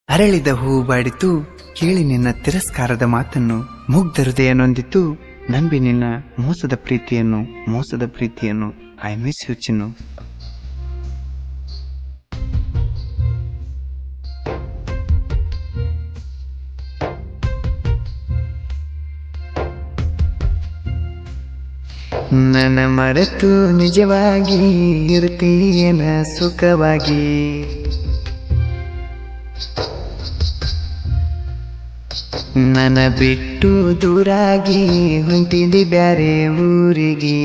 ಅರಳಿದ ಹೂ ಬಾಡಿತು, ಕೇಳಿ ನಿನ್ನ ತಿರಸ್ಕಾರದ ಮಾತನ್ನು, ಮುಗ್ಧ ಹೃದಯ ನೊಂದಿತು, ನಂಬಿ ನಿನ್ನ ಮೋಸದ ಪ್ರೀತಿಯನ್ನು ಐ ಮಿಸ್ ಯು ಚಿನ್ನು. ನನ್ನ ಮರೆತು ನಿಜವಾಗಿ ಇರುತ್ತೀಯೇನ ಸುಖವಾಗಿ, ನನ್ನ ಬಿಟ್ಟು ದೂರಾಗಿ ಹೊಂಟಿದಿ ಬ್ಯಾರೆ ಊರಿಗೆ.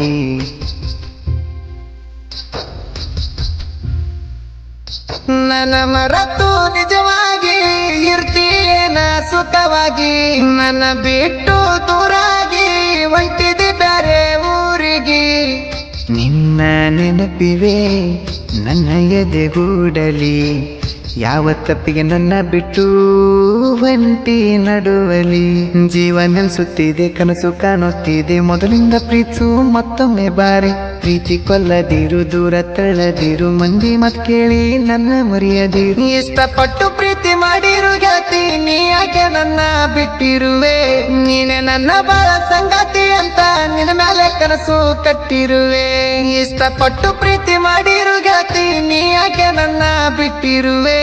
ನನ್ನ ಮರೆತು ನಿಜವಾಗಿ ಇರ್ತೀಯೇನ ಸುಖವಾಗಿ, ನನ್ನ ಬಿಟ್ಟು ದೂರಾಗಿ ಹೊಂಟಿದಿ ಬ್ಯಾರೆ ಊರಿಗೆ. ನಿನ್ನ ನೆನಪಿವೆ ನನ್ನ ಎದೆಗೂಡಲಿ, ಯಾವ ತಪ್ಪಿಗೆ ನನ್ನ ಬಿಟ್ಟು ಒಂಟಿ ನಡುವಲಿ. ಜೀವ ನೆನ್ಸುತ್ತಿದೆ, ಕನಸು ಕಾಣುತ್ತಿದೆ, ಮೊದಲಿಂದ ಪ್ರೀತಿಸು ಮತ್ತೊಮ್ಮೆ ಬಾರಿ. ಪ್ರೀತಿ ಕೊಲ್ಲದಿರು, ದೂರ ತಳ್ಳದಿರು, ಮಂದಿ ಮತ್ ಕೇಳಿ ನನ್ನ ಮರೆಯದಿರು. ಇಷ್ಟಪಟ್ಟು ಪ್ರೀತಿ ಮಾಡಿರು ಗೆಳತಿ, ನೀ ಯಾಕೆ ನನ್ನ ಬಿಟ್ಟಿರುವೆ? ನೀನೆ ನನ್ನ ಬಾಳ ಸಂಗಾತಿ ಅಂತ ನಿನ್ನ ಮೇಲೆ ಕನಸು ಕಟ್ಟಿರುವೆ. ಇಷ್ಟಪಟ್ಟು ಪ್ರೀತಿ ಮಾಡಿರು ಗೆಳತಿ, ನೀ ಯಾಕೆ ನನ್ನ ಬಿಟ್ಟಿರುವೆ?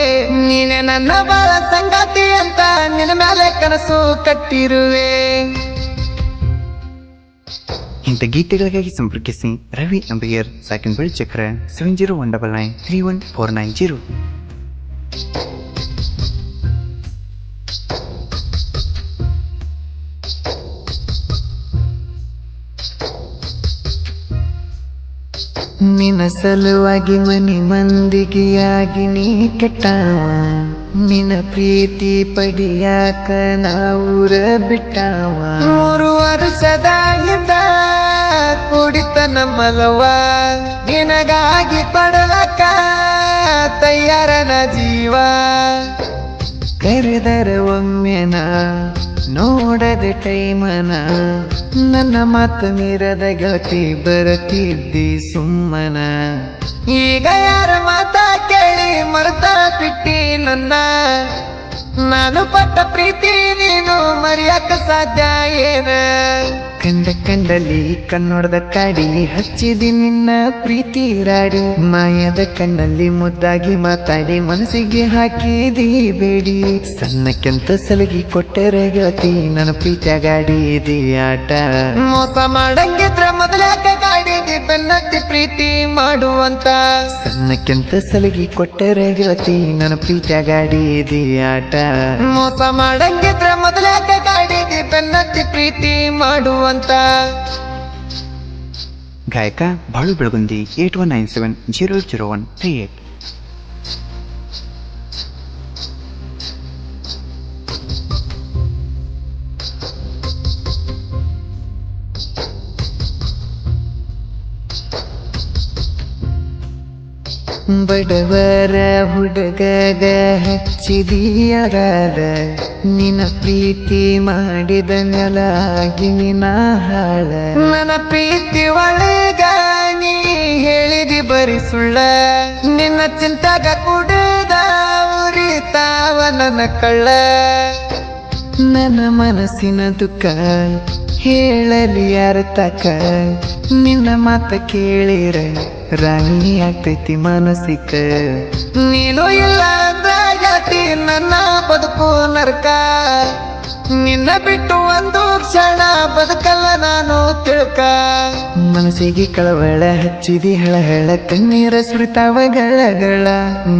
ನೀನೆ ನನ್ನ ಬಾಳ ಸಂಗಾತಿ ಅಂತ ನಿನ್ನ ಮೇಲೆ ಕನಸು ಕಟ್ಟಿರುವೆ. ಇಂಥ ಗೀತೆಗಳಿಗಾಗಿ ಸಂಪರ್ಕಿಸಿ ರವಿ ಅಂಬಿಗರ್, ಸಾಕಿನ್ಬಳ್ಳಿ ಚಕ್ರ 7019931490. ನಿನ್ನ ಸಲುವಾಗಿ ಮನಿ ಮಂದಿಗೆಯಾಗಿ ನೀ ಕೆಟ್ಟವ, ನಿನ್ನ ಪ್ರೀತಿ ಪಡಿಯಾಕ ನಾವೂರ ಬಿಟ್ಟವ. 3 ವರ್ಷದಾಗಿದ್ದ ಕುಡಿತ ನಮ್ಮಲವ, ನಿನಗಾಗಿ ಪಡಲಕ್ಕ ತಯಾರನ ಜೀವ. ಕರೆದರ ಒಮ್ಮೆನ ನೋಡದೆ ಟೈಮನ, ನನ್ನ ಮಾತು ಮೀರದ ಗೆಳತಿ ಬರತಿದ್ದಿ ಸುಮ್ಮನ. ಈಗ ಯಾರ ಮಾತ ಕೇಳಿ ಮರೆತ ಬಿಟ್ಟಿ ನನ್ನ, ನಾನು ಪಟ್ಟ ಪ್ರೀತಿ ನೀನು ಮರೆಯಕ ಸಾಧ್ಯ ಏನ? ಕಂಡಲ್ಲಿ ಕಣ್ಣೊಡ್ದ ಕಾಡಿ ಹಚ್ಚಿದಿ ನಿನ್ನ ಪ್ರೀತಿ ರಾಡಿ, ಮಾಯದ ಕಣ್ಣಲ್ಲಿ ಮುದ್ದಾಗಿ ಮಾತಾಡಿ ಮನಸ್ಸಿಗೆ ಹಾಕಿದಿ ಬೇಡಿ. ಸಣ್ಣಕ್ಕೆಂತ ಸಲಗಿ ಕೊಟ್ಟರೆ ಗೆಳತಿ ನನ್ನ ಪ್ರೀತಿಯಾಗಾಡಿದಿ ಆಟ. ಮೋಸ ಮಾಡಂಗಿದ್ರ ಮೊದಲಾಕ ಗಾಡಿದಿ ಬೆನ್ನತ್ತಿ ಪ್ರೀತಿ ಮಾಡುವಂತ. ಸಣ್ಣಕ್ಕೆಂತ ಸಲಗಿ ಕೊಟ್ಟರೆ ಗೆಳತಿ ನನ್ನ ಪ್ರೀತಿಯಾಗಾಡಿದಿ ಆಟ. ಮೋಸ ಮಾಡಂಗಿದ್ರ ಮೊದಲಾಕ ಗಾಡಿದಿ ಬೆನ್ನತ್ತಿ ಪ್ರೀತಿ ಮಾಡುವಂತ. ಗಾಯಕ ಬಾಳು ಬೆಳಗುಂದಿ 8197000138. ಬಡವರ ಹುಡುಗಗ ಹಚ್ಚಿದೀಯಗಾದ, ನಿನ್ನ ಪ್ರೀತಿ ಮಾಡಿದ ನೆಲಾಗಿ ನಿನ್ನ ಹಾಳ. ನನ್ನ ಪ್ರೀತಿ ಒಳಗ ನೀ ಹೇಳಿದಿ ಬರಿ ಸುಳ್ಳ, ನಿನ್ನ ಚಿಂತಾಗ ಕುಡಿದ ಉರಿತಾವ ನನ್ನ ಕಳ್ಳ. ನನ್ನ ಮನಸ್ಸಿನ ದುಃಖ ಹೇಳಲಿ ಯಾರ ತಕ, ನಿನ್ನ ಮಾತ ಕೇಳಿರ ರಾಣಿ ಆಗ್ತೈತಿ ಮಾನಸಿಕ. ನೀನು ಇಲ್ಲ ಅಂದ್ರ ಜಾತಿ ನನ್ನ ಬದುಕು ನರಕ, ನಿನ್ನ ಬಿಟ್ಟು ಒಂದು ಕ್ಷಣ ಬದುಕಲ್ಲ ನಾನು ತಿಳ್ಕ. ಮನಸ್ಸಿಗೆ ಕಳವಳ ಹಚ್ಚಿದಿ ಹಳ ಕಣ್ಣೀರ ಸುರಿತಾವ ಗಳ.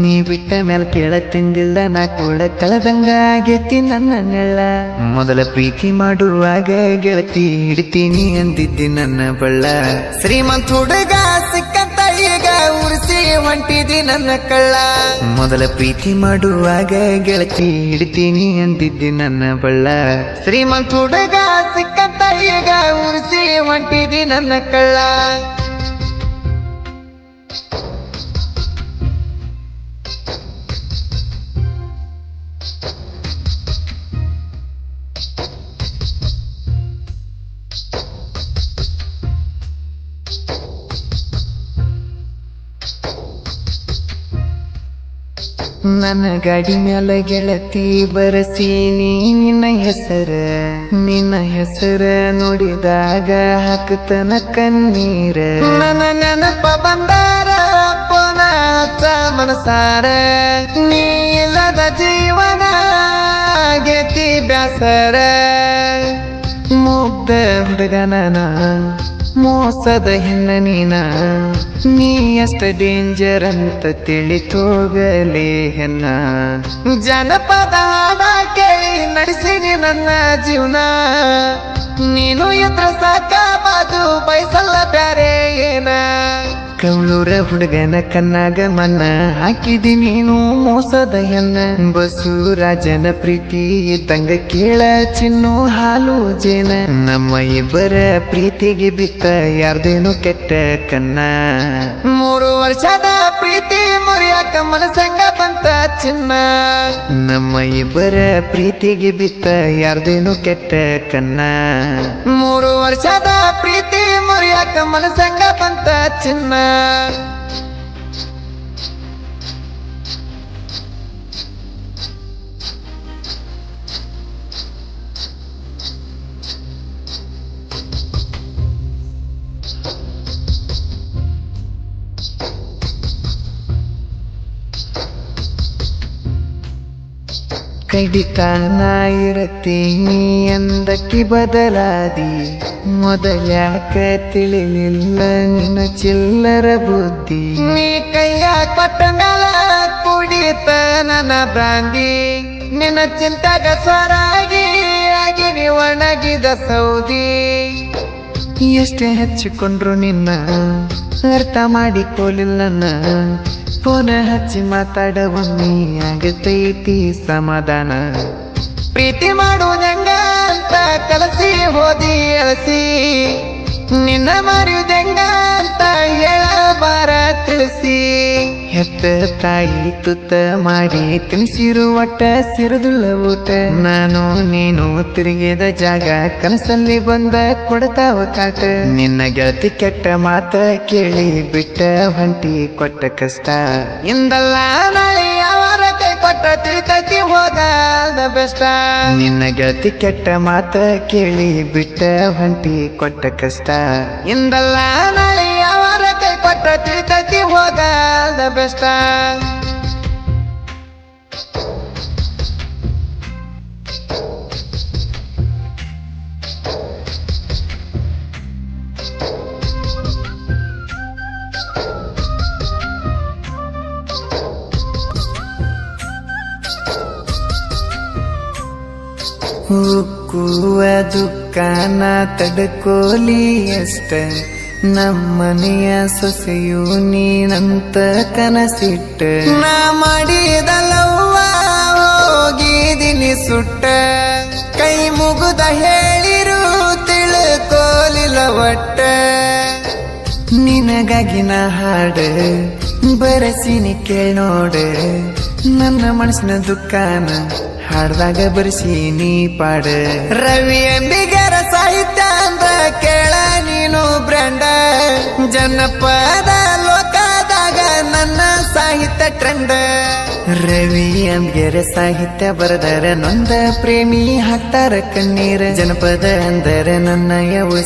ನೀ ಬಿಟ್ಟ ಮೇಲೆ ಕೇಳ ತಿಂದಿಲ್ಲ ನಾ ಕೂಡ ಕಳದಂಗ ಆಗೇತಿ ನನ್ನ ನೆಳ. ಮೊದಲ ಪ್ರೀತಿ ಮಾಡುವಾಗ ಗೆಳತಿ ಹಿಡಿತೀನಿ ಅಂದಿದ್ದಿ ನನ್ನ ಬಳ್ಳ. ಶ್ರೀಮಂತ ಹುಡುಗ ಸಿಕ್ಕಂತ ಈಗ ಉರಿಸಿ ಹೊಂಟಿದಿ ನನ್ನ ಕಳ್ಳ. ಮೊದಲ ಪ್ರೀತಿ ಮಾಡುವಾಗ ಗೆಳತಿ ಹಿಡಿತೀನಿ ಅಂದಿದ್ದಿ ನನ್ನ ಬಳ್ಳ. ಶ್ರೀಮಂತ ಹುಡುಗ ಸಿಕ್ಕಂತ ಈಗ ಉರಿಸಿ ಹೊಂಟಿದಿ ನನ್ನ ಕಳ್ಳ. ನನ್ನ ಗಾಡಿ ಮ್ಯಾಲ ಗೆಳತಿ ಬರಸೀನಿ ನಿನ್ನ ಹೆಸರ ನೋಡಿದಾಗ ಹಾಕ್ತನ ಕಣ್ಣೀರ ನನ್ನ ನೆನಪ ಬಂದಾರ ಪೋನ ಹಚ್ಚ ಮನಸಾರ ನೀ ಇಲ್ಲದ ಜೀವನ ಗೆತಿ ಬ್ಯಾಸರ ಮುಗ್ಧ ಹುಡುಗನ ಮೋಸದ ಹೆಣ್ಣ ನೀ ಅಷ್ಟ ಡೇಂಜರ್ ಅಂತ ತಿಳಿತೋಗಲೇ ಹೆಣ್ಣ ಜನಪದ ಹಾಡ ಕೇಳಿ ನಡೆಸಿನಿ ನನ್ನ ಜೀವನ ನೀನು ಎತ್ರ ಸಾಕಾಬಾದು ಬಯಸಲ್ಲ ಬ್ಯಾರೆ ಏನ ಕೌಳೂರ ಹುಡುಗನ ಕಣ್ಣಾಗ ಮನ್ನ ಹಾಕಿದಿ ನೀನು ಮೋಸದ ಹೆಣ್ಣ ಬಸವರಾಜನ ಪ್ರೀತಿ ಇದ್ದಂಗ ಕೇಳ ಚಿನ್ನು ಹಾಲು ಜೇನ ನಮ್ಮ ಇಬ್ಬರ ಪ್ರೀತಿಗೆ ಬಿತ್ತ ಯಾರ್ದೇನು ಕೆಟ್ಟ ಕನ್ನ 3 ವರ್ಷದ ಪ್ರೀತಿ ಮುರಿಯಾಕ ಮನಸಂಗ ಬಂತ ಚಿನ್ನ ನಮ್ಮ ಇಬ್ಬರ ಪ್ರೀತಿಗೆ ಬಿತ್ತ ಯಾರ್ದೇನು ಕೆಟ್ಟ ಕನ್ನ 3 ವರ್ಷದ ಪ್ರೀತಿ ಮುರಿಯಾಕ ಮನಸಂಗ ಬಂತ ಚಿನ್ನ ಕಡಿತಾನ ಇರತೀನಿ ಎಂದಕ್ಕೆ ಬದಲಾದಿ ಮೊದಲ್ಯಾಕ ತಿಳಿಲಿಲ್ಲ ನಿನ್ನ ಚಿಲ್ಲರ ಬುದ್ಧಿ ನೀ ಕೈಯ ಕೊಟ್ಟ ಮೇಲ ಕುಡಿತ ನನ್ನ ಬ್ರಾಂದಿ ನಿನ್ನ ಚಿಂತಾಗ ಸ್ವರಾಗಿ ಆಗಿನಿ ಒಣಗಿದ ಸೌದಿ ಎಷ್ಟೇ ಹೆಚ್ಚಿಕೊಂಡ್ರು ನಿನ್ನ ಅರ್ಥ ಮಾಡಿಕೊಳ್ಳಿಲ್ಲ ಫೋನ ಹಚ್ಚಿ ಮಾತಾಡವಮ್ಮಿ ಆಗತೈತಿ ಸಮಾಧಾನ ಪ್ರೀತಿ ಮಾಡುವುದೆಂಗ ಅಂತ ಕಲಸಿ ಹೋದಿ ಅಳಸಿ ನಿನ್ನ ಮರೆಯುವುದೆಂಗ ಅಂತ ಹೇಳಬಾರ ತಿಳಿಸಿ ಹೆತ್ತ ತಾಯಿ ತುತ್ತ ಮಾಡಿ ತಿನ್ಸಿರು ಒಟ್ಟ ಸಿರದುಳ್ಳ ಊಟ ನಾನು ನೀನು ತಿರುಗಿದ ಜಾಗ ಕನಸಲ್ಲಿ ಬಂದ ಕೊಡ್ತಾವ ಕಾಟ ನಿನ್ನ ಗೆಳತಿ ಕೆಟ್ಟ ಮಾತ ಕೇಳಿ ಬಿಟ್ಟ ಹೊಂಟಿ ಕೊಟ್ಟ ಕಷ್ಟ ಇಂದಲ್ಲ ನಾಳೆ ಅವರ ಕೈ ಕೊಟ್ಟ ತಿಳ್ಕತಿ ಹೋಗದ ಬೆಷ್ಟ ನಿನ್ನ ಗೆಳತಿ ಕೆಟ್ಟ ಮಾತ ಕೇಳಿ ಬಿಟ್ಟ ಹೊಂಟಿ ಕೊಟ್ಟ ಕಷ್ಟ ಇಂದಲ್ಲ ನಾಳೆ ಅವರ ಕೈ ಕೊಟ್ಟ ತಿಳ್ಕತಿ ಹೋಗದ ಬೆಷ್ಟ ಉಕ್ಕುವ ದುಃಖನ ತಡ್ಕೋಲಿ ಅಷ್ಟ ನಮ್ಮನೆಯ ಸೊಸೆಯು ನೀನಂತ ಕನಸಿಟ್ಟ ನಾ ಮಾಡಿದಲ್ಲವ್ವ ಹೋಗಿದಿನಿ ಸುಟ್ಟ ಕೈ ಮುಗುದ ಹೇಳಿರು ತಿಳ್ಕೋಲಿಲ್ಲ ಒಟ್ಟ ನಿನಗಾಗಿ ನಾ ಹಾಡ ಬರಸಿನಿ ಕೇಳೋಡ ನನ್ನ ಮನಸ್ಸಿನ ದುಃಖನ ಹಾಡ್ದಾಗ ಬರೆಸೀನಿ ಪಾಡ ರವಿ ಅಂಬಿಗರ ಸಾಹಿತ್ಯ ಅಂದ ಕೇಳ ನೀನು ಬ್ರ್ಯಾಂಡ ಜನಪದ ಲೋಕದಾಗ ನನ್ನ ಸಾಹಿತ್ಯ ಟ್ರೆಂಡ್ ರವಿ ಅಂಬಿಗರ ಸಾಹಿತ್ಯ ಬರದರ ನೊಂದ ಪ್ರೇಮಿ ಹಾಕ್ತಾರ ಕಣ್ಣೀರ ಜನಪದ ಅಂದರೆ ನನ್ನ